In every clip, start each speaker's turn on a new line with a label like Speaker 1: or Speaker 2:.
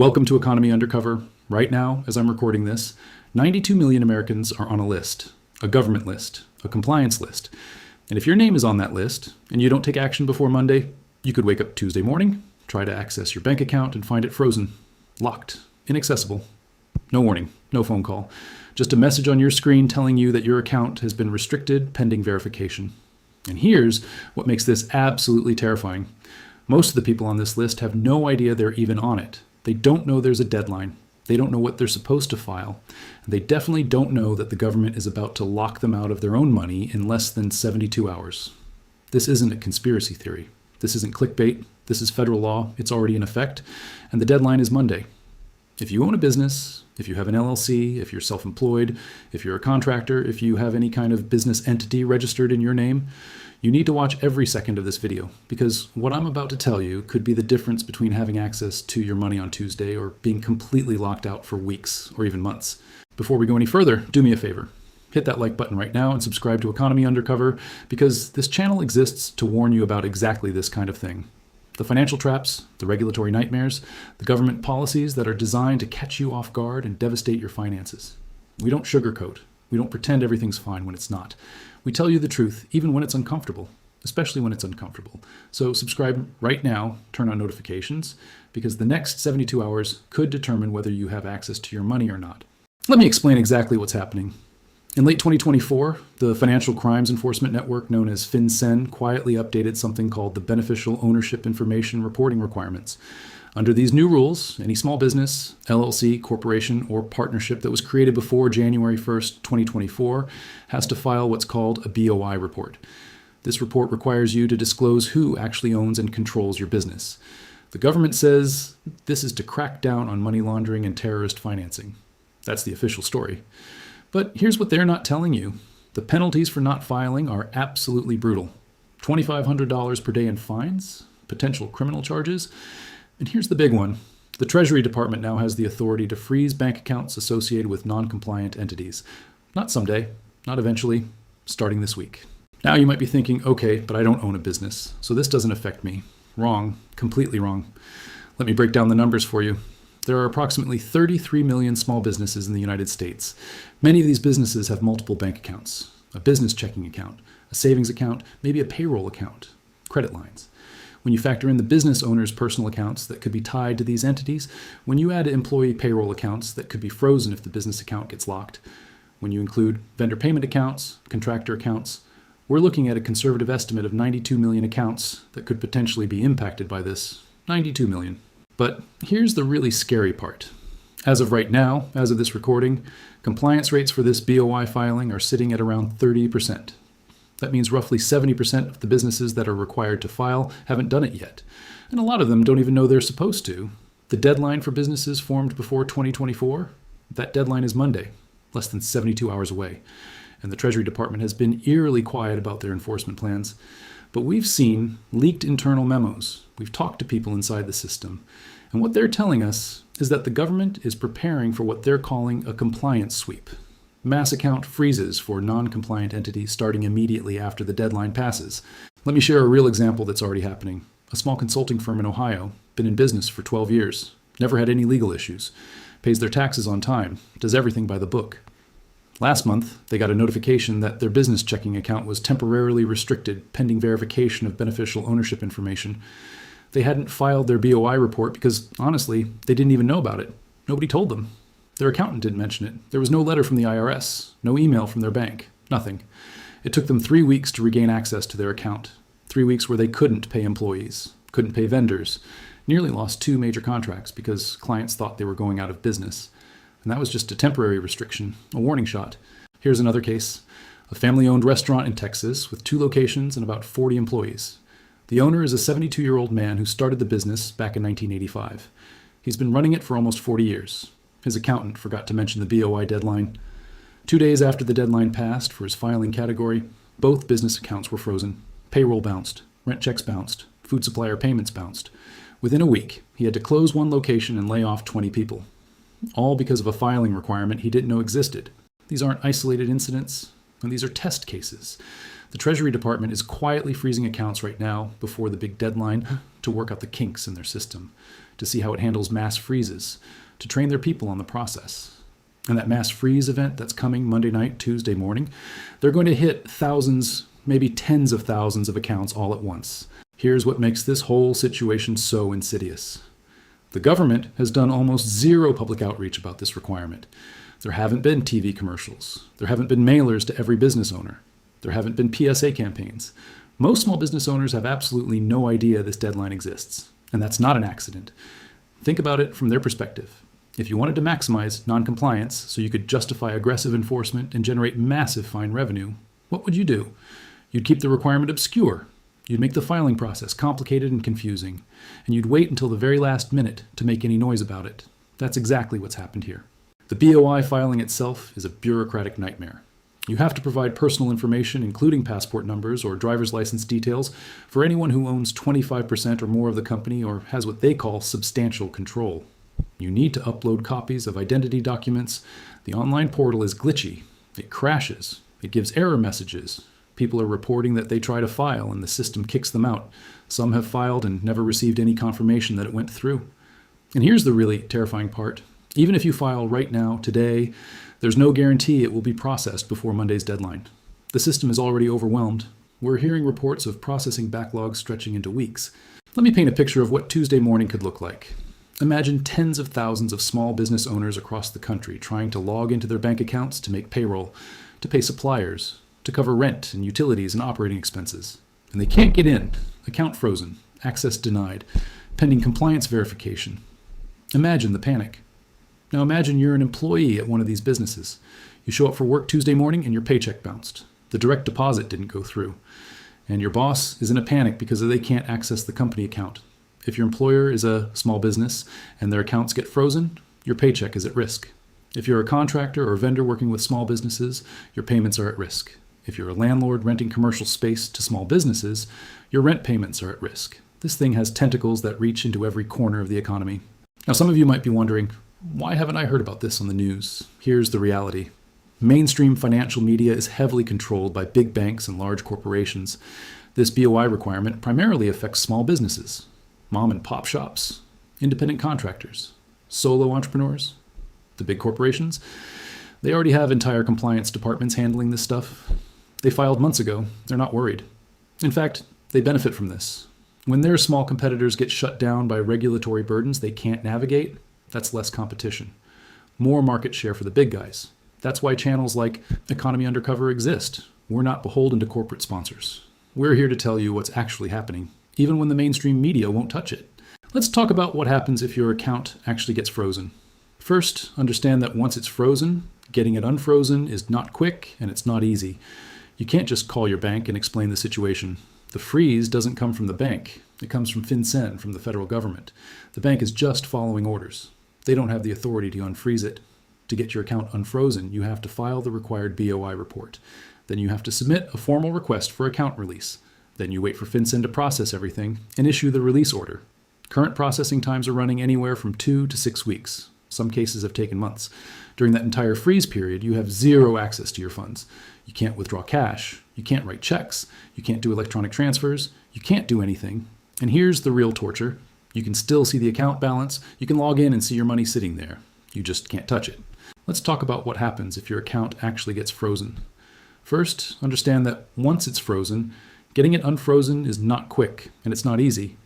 Speaker 1: Welcome to Economy Undercover. Right now, as I'm recording this, 92 million Americans are on a list, a government list, a compliance list. And if your name is on that list and you don't take action before Monday, you could wake up Tuesday morning, try to access your bank account and find it frozen, locked, inaccessible. No warning, no phone call, just a message on your screen telling you that your account has been restricted pending verification. And here's what makes this absolutely terrifying. Most of the people on this list have no idea they're even on it. They don't know there's a deadline. They don't know what they're supposed to file. And they definitely don't know that the government is about to lock them out of their own money in less than 72 hours. This isn't a conspiracy theory. This isn't clickbait. This is federal law. It's already in effect. And the deadline is Monday. If you own a business, if you have an LLC, if you're self-employed, if you're a contractor, if you have any kind of business entity registered in your name, you need to watch every second of this video, because what I'm about to tell you could be the difference between having access to your money on Tuesday or being completely locked out for weeks or even months. Before we go any further, do me a favor. Hit that like button right now and subscribe to Economy Undercover, because this channel exists to warn you about exactly this kind of thing. The financial traps, the regulatory nightmares, the government policies that are designed to catch you off guard and devastate your finances. We don't sugarcoat. We don't pretend everything's fine when it's not. We tell you the truth, even when it's uncomfortable, especially when it's uncomfortable. So subscribe right now, turn on notifications, because the next 72 hours could determine whether you have access to your money or not. Let me explain exactly what's happening. In late 2024, the Financial Crimes Enforcement Network, known as FinCEN, quietly updated something called the Beneficial Ownership Information Reporting Requirements. Under these new rules, any small business, LLC, corporation, or partnership that was created before January 1st, 2024 has to file what's called a BOI report. This report requires you to disclose who actually owns and controls your business. The government says this is to crack down on money laundering and terrorist financing. That's the official story. But here's what they're not telling you. The penalties for not filing are absolutely brutal. $2,500 per day in fines, potential criminal charges. And here's the big one. The Treasury Department now has the authority to freeze bank accounts associated with non-compliant entities. Not someday, not eventually, starting this week. Now you might be thinking, okay, but I don't own a business, so this doesn't affect me. Wrong, completely wrong. Let me break down the numbers for you. There are approximately 33 million small businesses in the United States. Many of these businesses have multiple bank accounts, a business checking account, a savings account, maybe a payroll account, credit lines. When you factor in the business owner's personal accounts that could be tied to these entities, when you add employee payroll accounts that could be frozen if the business account gets locked, when you include vendor payment accounts, contractor accounts, we're looking at a conservative estimate of 92 million accounts that could potentially be impacted by this. 92 million. But here's the really scary part. As of right now, as of this recording, compliance rates for this BOI filing are sitting at around 30%. That means roughly 70% of the businesses that are required to file haven't done it yet. And a lot of them don't even know they're supposed to. The deadline for businesses formed before 2024, that deadline is Monday, less than 72 hours away. And the Treasury Department has been eerily quiet about their enforcement plans. But we've seen leaked internal memos. We've talked to people inside the system. And what they're telling us is that the government is preparing for what they're calling a compliance sweep. Mass account freezes for non-compliant entities starting immediately after the deadline passes. Let me share a real example that's already happening. A small consulting firm in Ohio, been in business for 12 years, never had any legal issues, pays their taxes on time, does everything by the book. Last month, they got a notification that their business checking account was temporarily restricted pending verification of beneficial ownership information. They hadn't filed their BOI report because, honestly, they didn't even know about it. Nobody told them. Their accountant didn't mention it. There was no letter from the IRS, no email from their bank, nothing. It took them 3 weeks to regain access to their account. 3 weeks where they couldn't pay employees, couldn't pay vendors, nearly lost 2 major contracts because clients thought they were going out of business. And that was just a temporary restriction, a warning shot. Here's another case. A family-owned restaurant in Texas with 2 locations and about 40 employees. The owner is a 72-year-old man who started the business back in 1985. He's been running it for almost 40 years. His accountant forgot to mention the BOI deadline. 2 days after the deadline passed for his filing category, both business accounts were frozen. Payroll bounced, rent checks bounced, food supplier payments bounced. Within a week, he had to close 1 location and lay off 20 people. All because of a filing requirement he didn't know existed. These aren't isolated incidents, and these are test cases. The Treasury Department is quietly freezing accounts right now before the big deadline to work out the kinks in their system, to see how it handles mass freezes, to train their people on the process. And that mass freeze event that's coming Monday night, Tuesday morning, they're going to hit thousands, maybe tens of thousands of accounts all at once. Here's what makes this whole situation so insidious. The government has done almost zero public outreach about this requirement. There haven't been TV commercials. There haven't been mailers to every business owner. There haven't been PSA campaigns. Most small business owners have absolutely no idea this deadline exists, and that's not an accident. Think about it from their perspective. If you wanted to maximize noncompliance so you could justify aggressive enforcement and generate massive fine revenue, what would you do? You'd keep the requirement obscure. You'd make the filing process complicated and confusing, and you'd wait until the very last minute to make any noise about it. That's exactly what's happened here. The BOI filing itself is a bureaucratic nightmare. You have to provide personal information, including passport numbers or driver's license details, for anyone who owns 25% or more of the company or has what they call substantial control. You need to upload copies of identity documents. The online portal is glitchy. It crashes. It gives error messages. People are reporting that they try to file and the system kicks them out. Some have filed and never received any confirmation that it went through. And here's the really terrifying part. Even if you file right now, today, there's no guarantee it will be processed before Monday's deadline. The system is already overwhelmed. We're hearing reports of processing backlogs stretching into weeks. Let me paint a picture of what Tuesday morning could look like. Imagine tens of thousands of small business owners across the country trying to log into their bank accounts to make payroll, to pay suppliers, to cover rent and utilities and operating expenses. And they can't get in. Account frozen. Access denied. Pending compliance verification. Imagine the panic. Now imagine you're an employee at one of these businesses. You show up for work Tuesday morning and your paycheck bounced. The direct deposit didn't go through. And your boss is in a panic because they can't access the company account. If your employer is a small business and their accounts get frozen, your paycheck is at risk. If you're a contractor or vendor working with small businesses, your payments are at risk. If you're a landlord renting commercial space to small businesses, your rent payments are at risk. This thing has tentacles that reach into every corner of the economy. Now, some of you might be wondering, why haven't I heard about this on the news? Here's the reality. Mainstream financial media is heavily controlled by big banks and large corporations. This BOI requirement primarily affects small businesses, mom and pop shops, independent contractors, solo entrepreneurs. The big corporations, they already have entire compliance departments handling this stuff. They filed months ago. They're not worried. In fact, they benefit from this. When their small competitors get shut down by regulatory burdens they can't navigate, that's less competition. More market share for the big guys. That's why channels like Economy Undercover exist. We're not beholden to corporate sponsors. We're here to tell you what's actually happening, even when the mainstream media won't touch it. Let's talk about what happens if your account actually gets frozen. First, understand that once it's frozen, getting it unfrozen is not quick and it's not easy. You can't just call your bank and explain the situation. The freeze doesn't come from the bank. It comes from FinCEN, from the federal government. The bank is just following orders. They don't have the authority to unfreeze it. To get your account unfrozen, you have to file the required BOI report. Then you have to submit a formal request for account release. Then you wait for FinCEN to process everything and issue the release order. Current processing times are running anywhere from 2 to 6 weeks. Some cases have taken months. During that entire freeze period, you have zero access to your funds. You can't withdraw cash. You can't write checks. You can't do electronic transfers. You can't do anything. And here's the real torture. You can still see the account balance. You can log in and see your money sitting there. You just can't touch it. Let's talk about what happens if your account actually gets frozen. First, understand that once it's frozen, getting it unfrozen is not quick and it's not easy.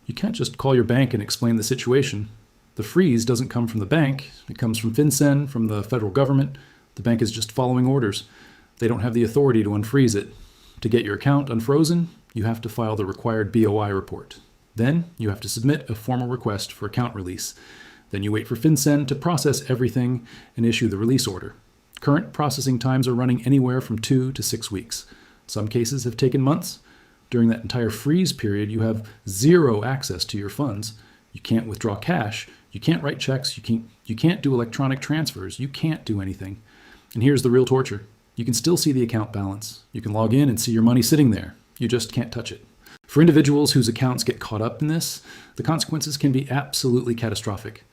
Speaker 1: You can't just call your bank and explain the situation. The freeze doesn't come from the bank. It comes from FinCEN, from the federal government. The bank is just following orders. They don't have the authority to unfreeze it. To get your account unfrozen, you have to file the required BOI report. Then you have to submit a formal request for account release. Then you wait for FinCEN to process everything and issue the release order. Current processing times are running anywhere from 2 to 6 weeks. Some cases have taken months. During that entire freeze period, you have zero access to your funds. You can't withdraw cash. You can't write checks. You can't do electronic transfers. You can't do anything. And here's the real torture. You can still see the account balance. You can log in and see your money sitting there. You just can't touch it. For individuals whose accounts get caught up in this, the consequences can be absolutely catastrophic.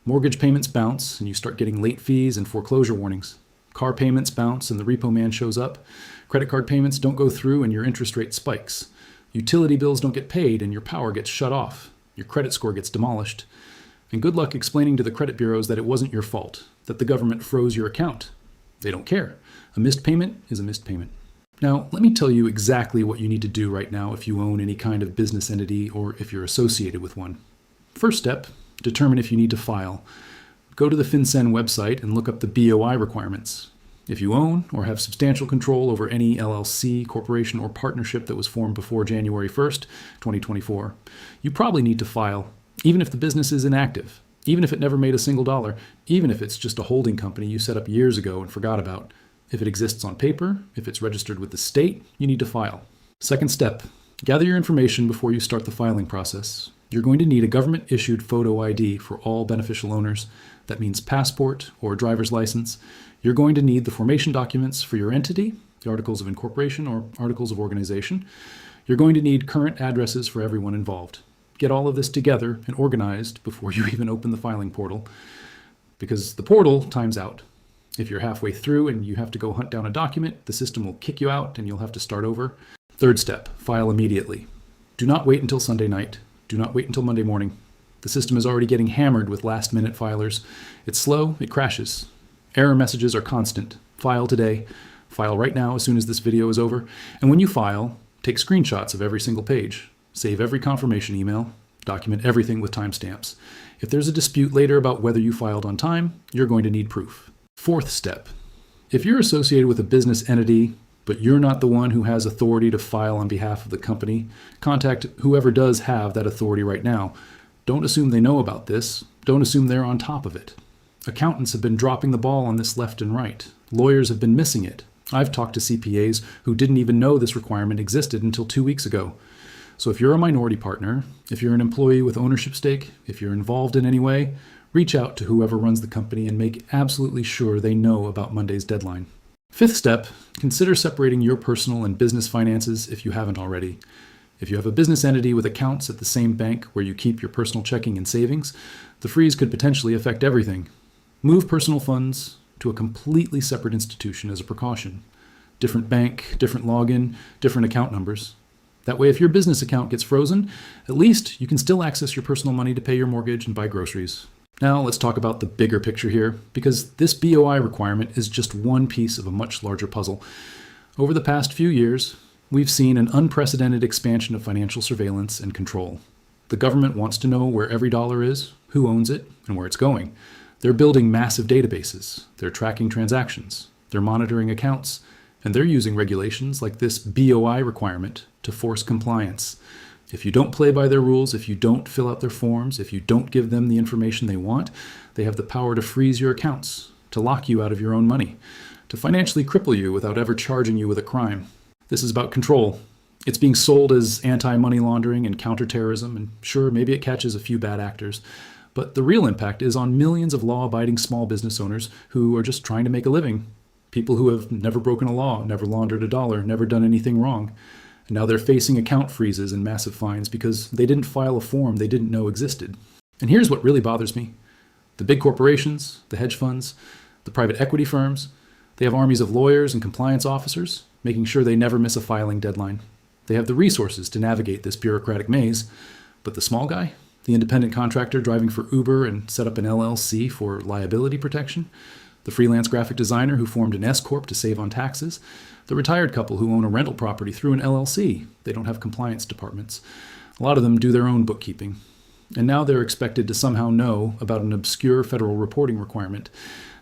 Speaker 1: Mortgage payments bounce and you start getting late fees and foreclosure warnings. Car payments bounce and the repo man shows up. Credit card payments don't go through and your interest rate spikes. Utility bills don't get paid and your power gets shut off. Your credit score gets demolished. And good luck explaining to the credit bureaus that it wasn't your fault, that the government froze your account. They don't care. A missed payment is a missed payment. Now, let me tell you exactly what you need to do right now if you own any kind of business entity or if you're associated with one. First step, determine if you need to file. Go to the FinCEN website and look up the BOI requirements. If you own or have substantial control over any LLC, corporation, or partnership that was formed before January 1st, 2024, you probably need to file, even if the business is inactive, even if it never made a single dollar, even if it's just a holding company you set up years ago and forgot about. If it exists on paper, if it's registered with the state, you need to file. Second step, gather your information before you start the filing process. You're going to need a government-issued photo ID for all beneficial owners. That means passport or driver's license. You're going to need the formation documents for your entity, the articles of incorporation or articles of organization. You're going to need current addresses for everyone involved. Get all of this together and organized before you even open the filing portal, because the portal times out. If you're halfway through and you have to go hunt down a document, the system will kick you out and you'll have to start over. Third step, file immediately. Do not wait until Sunday night. Do not wait until Monday morning. The system is already getting hammered with last-minute filers. It's slow, it crashes. Error messages are constant. File today. File right now as soon as this video is over. And when you file, take screenshots of every single page. Save every confirmation email. Document everything with timestamps. If there's a dispute later about whether you filed on time, you're going to need proof. Fourth step. If you're associated with a business entity, but you're not the one who has authority to file on behalf of the company, contact whoever does have that authority right now. Don't assume they know about this. Don't assume they're on top of it. Accountants have been dropping the ball on this left and right. Lawyers have been missing it. I've talked to CPAs who didn't even know this requirement existed until 2 weeks ago. So if you're a minority partner, if you're an employee with ownership stake, if you're involved in any way, reach out to whoever runs the company and make absolutely sure they know about Monday's deadline. Fifth step, consider separating your personal and business finances if you haven't already. If you have a business entity with accounts at the same bank where you keep your personal checking and savings, the freeze could potentially affect everything. Move personal funds to a completely separate institution as a precaution. Different bank, different login, different account numbers. That way, if your business account gets frozen, at least you can still access your personal money to pay your mortgage and buy groceries. Now let's talk about the bigger picture here, because this BOI requirement is just one piece of a much larger puzzle. Over the past few years, we've seen an unprecedented expansion of financial surveillance and control. The government wants to know where every dollar is, who owns it, and where it's going. They're building massive databases. They're tracking transactions. They're monitoring accounts. And they're using regulations like this BOI requirement to force compliance. If you don't play by their rules, if you don't fill out their forms, if you don't give them the information they want, they have the power to freeze your accounts, to lock you out of your own money, to financially cripple you without ever charging you with a crime. This is about control. It's being sold as anti-money laundering and counterterrorism, and sure, maybe it catches a few bad actors, but the real impact is on millions of law-abiding small business owners who are just trying to make a living. People who have never broken a law, never laundered a dollar, never done anything wrong. And now they're facing account freezes and massive fines because they didn't file a form they didn't know existed. And here's what really bothers me. The big corporations, the hedge funds, the private equity firms, they have armies of lawyers and compliance officers making sure they never miss a filing deadline. They have the resources to navigate this bureaucratic maze. But the small guy, the independent contractor driving for Uber and set up an LLC for liability protection, the freelance graphic designer who formed an S-corp to save on taxes, the retired couple who own a rental property through an LLC. They don't have compliance departments. A lot of them do their own bookkeeping. And now they're expected to somehow know about an obscure federal reporting requirement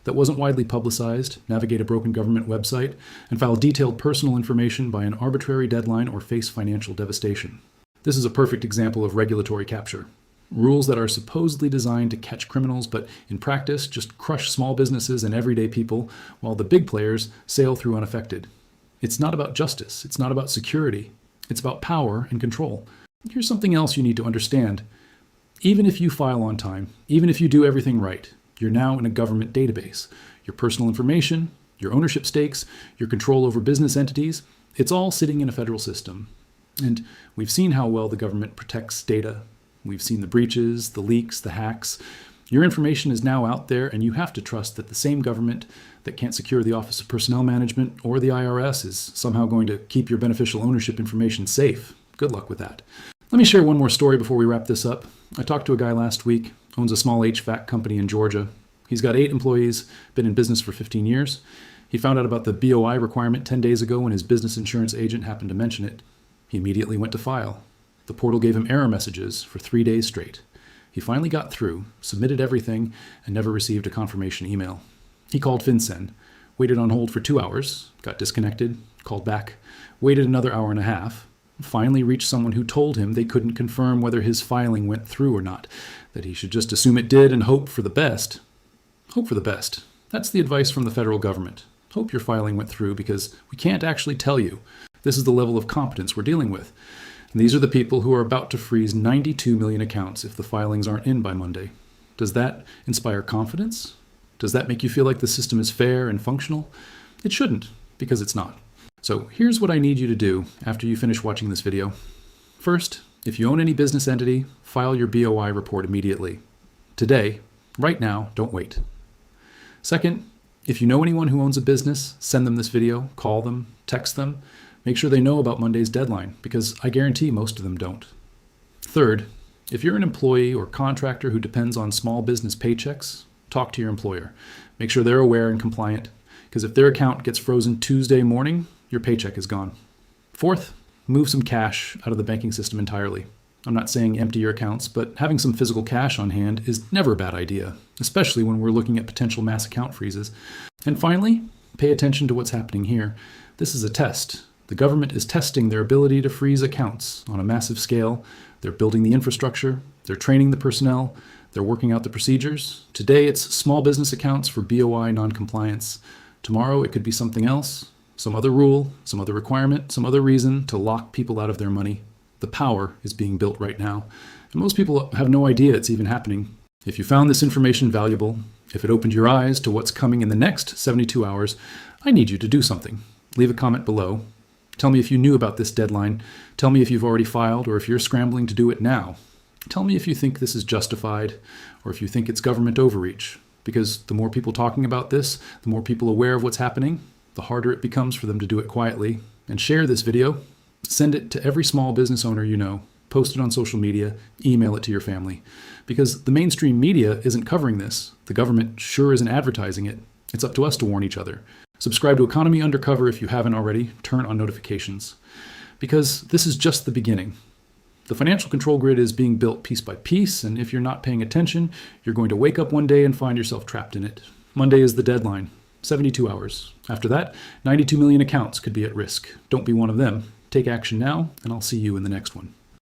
Speaker 1: that wasn't widely publicized, navigate a broken government website, and file detailed personal information by an arbitrary deadline or face financial devastation. This is a perfect example of regulatory capture. Rules that are supposedly designed to catch criminals, but in practice just crush small businesses and everyday people, while the big players sail through unaffected. It's not about justice. It's not about security. It's about power and control. Here's something else you need to understand. Even if you file on time, even if you do everything right, you're now in a government database. Your personal information, your ownership stakes, your control over business entities, it's all sitting in a federal system. And we've seen how well the government protects data. We've seen the breaches, the leaks, the hacks. Your information is now out there, and you have to trust that the same government that can't secure the Office of Personnel Management or the IRS is somehow going to keep your beneficial ownership information safe. Good luck with that. Let me share one more story before we wrap this up. I talked to a guy last week, owns a small HVAC company in Georgia. He's got 8 employees, been in business for 15 years. He found out about the BOI requirement 10 days ago when his business insurance agent happened to mention it. He immediately went to file. The portal gave him error messages for 3 days straight. He finally got through, submitted everything, and never received a confirmation email. He called FinCEN, waited on hold for 2 hours, got disconnected, called back, waited another hour and a half, finally reached someone who told him they couldn't confirm whether his filing went through or not, that he should just assume it did and hope for the best. Hope for the best. That's the advice from the federal government. Hope your filing went through because we can't actually tell you. This is the level of competence we're dealing with. And these are the people who are about to freeze 92 million accounts if the filings aren't in by Monday. Does that inspire confidence? Does that make you feel like the system is fair and functional? It shouldn't, because it's not. So here's what I need you to do after you finish watching this video. First, if you own any business entity, file your BOI report immediately. Today, right now, don't wait. Second, if you know anyone who owns a business, send them this video, call them, text them. Make sure they know about Monday's deadline, because I guarantee most of them don't. Third, if you're an employee or contractor who depends on small business paychecks, talk to your employer. Make sure they're aware and compliant, because if their account gets frozen Tuesday morning, your paycheck is gone. Fourth, move some cash out of the banking system entirely. I'm not saying empty your accounts, but having some physical cash on hand is never a bad idea, especially when we're looking at potential mass account freezes. And finally, pay attention to what's happening here. This is a test. The government is testing their ability to freeze accounts on a massive scale. They're building the infrastructure, they're training the personnel, they're working out the procedures. Today it's small business accounts for BOI noncompliance. Tomorrow it could be something else, some other rule, some other requirement, some other reason to lock people out of their money. The power is being built right now, and most people have no idea it's even happening. If you found this information valuable, if it opened your eyes to what's coming in the next 72 hours, I need you to do something. Leave a comment below. Tell me if you knew about this deadline. Tell me if you've already filed or if you're scrambling to do it now. Tell me if you think this is justified or if you think it's government overreach. Because the more people talking about this, the more people aware of what's happening, the harder it becomes for them to do it quietly. And share this video. Send it to every small business owner you know. Post it on social media. Email it to your family. Because the mainstream media isn't covering this. The government sure isn't advertising it. It's up to us to warn each other. Subscribe to Economy Undercover if you haven't already. Turn on notifications. Because this is just the beginning. The financial control grid is being built piece by piece, and if you're not paying attention, you're going to wake up one day and find yourself trapped in it. Monday is the deadline. 72 hours. After that, 92 million accounts could be at risk. Don't be one of them. Take action now, and I'll see you in the next one.